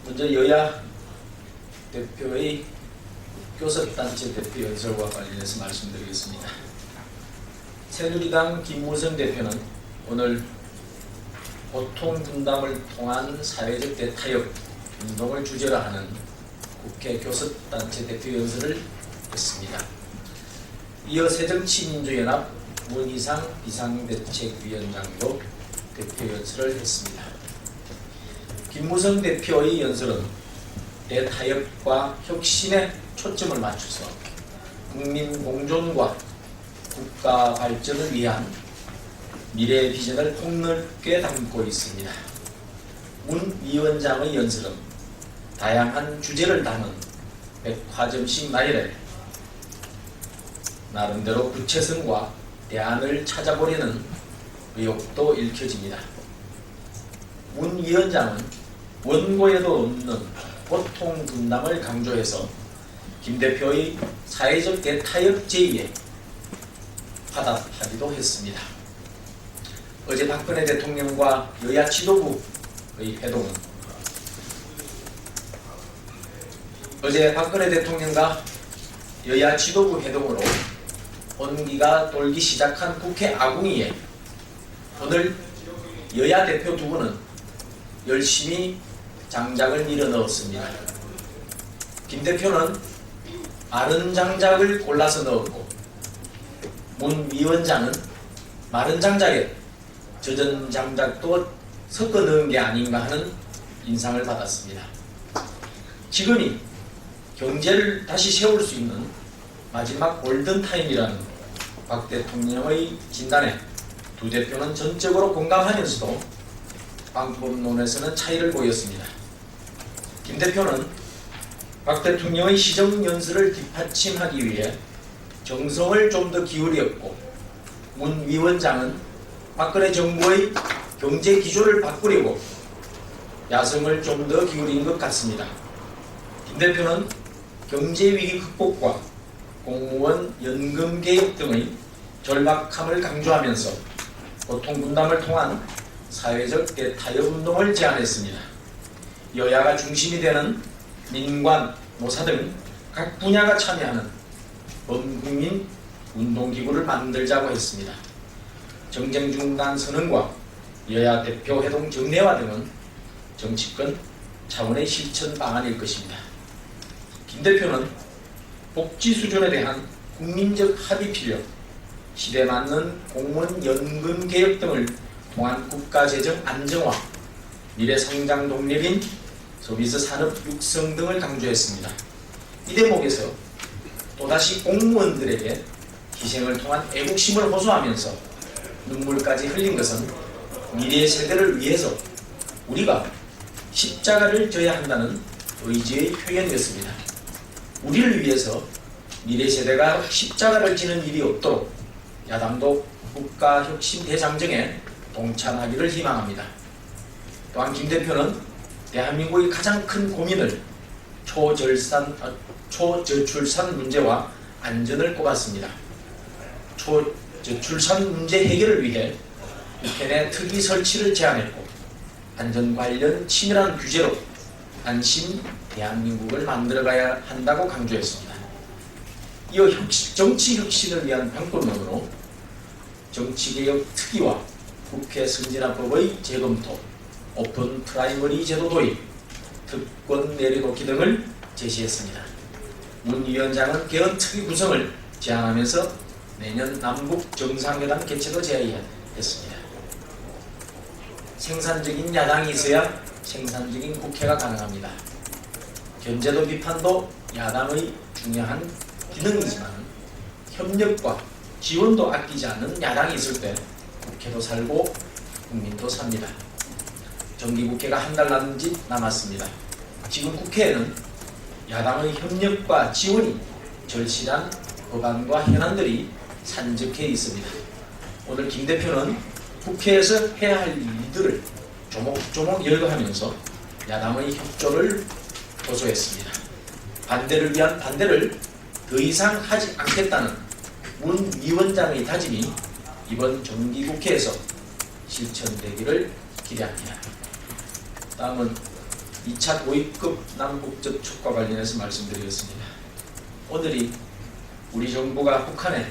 먼저 여야 대표의 교섭단체 대표 연설과 관련해서 말씀드리겠습니다. 새누리당 김무성 대표는 오늘 고통분담을 통한 사회적 대타협 운동을 주제로 하는 국회 교섭단체 대표 연설을 했습니다. 이어 새정치민주연합 문희상 비상대책위원장도 대표 연설을 했습니다. 김무성 대표의 연설은 대타협과 혁신에 초점을 맞춰서 국민 공존과 국가 발전을 위한 미래 비전을 폭넓게 담고 있습니다. 문 위원장의 연설은 다양한 주제를 담은 백화점식 나열에 나름대로 구체성과 대안을 찾아보려는 의욕도 읽혀집니다. 문 위원장은 원고에도 없는 고통 분담을 강조해서 김 대표의 사회적 대타협 제의에 화답하기도 했습니다. 어제 박근혜 대통령과 여야 지도부의 회동은 어제 박근혜 대통령과 여야 지도부 회동으로 온기가 돌기 시작한 국회 아궁이에 오늘 여야 대표 두 분은 열심히 장작을 밀어 넣었습니다. 김 대표는 마른 장작을 골라서 넣었고 문 위원장은 마른 장작에 젖은 장작도 섞어 넣은 게 아닌가 하는 인상을 받았습니다. 지금이 경제를 다시 세울 수 있는 마지막 골든타임이라는 박 대통령의 진단에 두 대표는 전적으로 공감하면서도 방법론에서는 차이를 보였습니다. 김 대표는 박 대통령의 시정연설을 뒷받침하기 위해 정성을 좀 더 기울였고 문 위원장은 박근혜 정부의 경제 기조를 바꾸려고 야성을 좀 더 기울인 것 같습니다. 김 대표는 경제위기 극복과 공무원 연금 개혁 등의 절박함을 강조하면서 고통 분담을 통한 사회적 대타협 운동을 제안했습니다. 여야가 중심이 되는 민관, 노사 등 각 분야가 참여하는 범국민 운동기구를 만들자고 했습니다. 정쟁 중단 선언과 여야 대표 회동 정례화 등은 정치권 차원의 실천 방안일 것입니다. 김 대표는 복지 수준에 대한 국민적 합의 필요, 시대에 맞는 공무원 연금 개혁 등을 통한 국가재정 안정화, 미래 성장 동력인 서비스 산업 육성 등을 강조했습니다. 이 대목에서 또다시 공무원들에게 희생을 통한 애국심을 호소하면서 눈물까지 흘린 것은 미래 세대를 위해서 우리가 십자가를 져야 한다는 의지의 표현이었습니다. 우리를 위해서 미래 세대가 십자가를 지는 일이 없도록 야당도 국가혁신 대장정에 동참하기를 희망합니다. 또한 김 대표는 대한민국의 가장 큰 고민을 초저출산 문제와 안전을 꼽았습니다. 초저출산 문제 해결을 위해 국회 내 특위 설치를 제안했고 안전 관련 치밀한 규제로 안심 대한민국을 만들어가야 한다고 강조했습니다. 이어 정치 혁신을 위한 방법론으로 정치개혁 특위와 국회 선진화법의 재검토, 오픈 프라이머리 제도 도입, 특권 내려놓기 등을 제시했습니다. 문 위원장은 개헌 특위 구성을 제안하면서 내년 남북 정상회담 개최도 제의했습니다. 생산적인 야당이 있어야 생산적인 국회가 가능합니다. 견제도 비판도 야당의 중요한 기능이지만 협력과 지원도 아끼지 않는 야당이 있을 때 국회도 살고 국민도 삽니다. 정기국회가 한 달 남았습니다. 지금 국회에는 야당의 협력과 지원이 절실한 법안과 현안들이 산적해 있습니다. 오늘 김 대표는 국회에서 해야 할 일들을 조목조목 열거하면서 야당의 협조를 호소했습니다. 반대를 위한 반대를 더 이상 하지 않겠다는 문 위원장의 다짐이 이번 정기국회에서 실천되기를 기대합니다. 다음은 2차 고위급 남북 접촉과 관련해서 말씀드리겠습니다. 오늘이 우리 정부가 북한에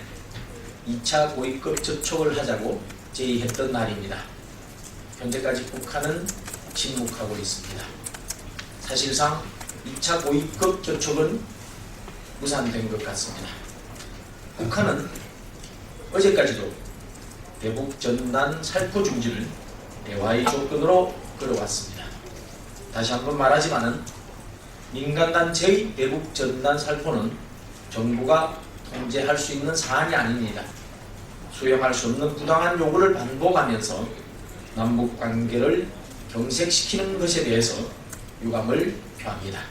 2차 고위급 접촉을 하자고 제의했던 날입니다. 현재까지 북한은 침묵하고 있습니다. 사실상 2차 고위급 접촉은 무산된 것 같습니다. 북한은 어제까지도 대북 전단 살포 중지를 대화의 조건으로 끌어왔습니다. 다시 한번 말하지만은 민간단체의 대북 전단 살포는 정부가 통제할 수 있는 사안이 아닙니다. 수용할 수 없는 부당한 요구를 반복하면서 남북 관계를 경색시키는 것에 대해서 유감을 표합니다.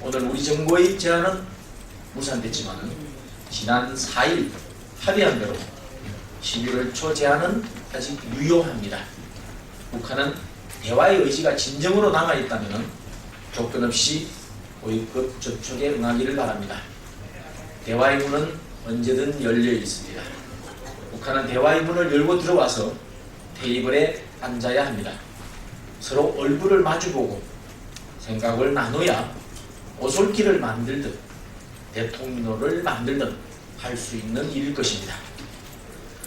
오늘 우리 정부의 제안은 무산됐지만 지난 4일 합의한 대로 11월 초 제안은 아직 유효합니다. 북한은 대화의 의지가 진정으로 남아있다면 조건 없이 고위급 접촉에 응하기를 바랍니다. 대화의 문은 언제든 열려 있습니다. 북한은 대화의 문을 열고 들어와서 테이블에 앉아야 합니다. 서로 얼굴을 마주보고 생각을 나눠야 오솔길을 만들든 대통로를 만들든 할 수 있는 일일 것입니다.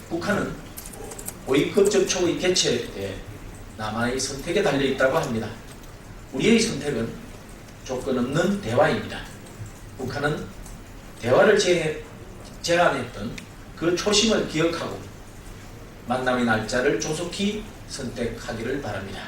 북한은 고위급 접촉의 개최에 남한의 선택에 달려있다고 합니다. 우리의 선택은 조건 없는 대화입니다. 북한은 대화를 제안했던 그 초심을 기억하고 만남의 날짜를 조속히 선택하기를 바랍니다.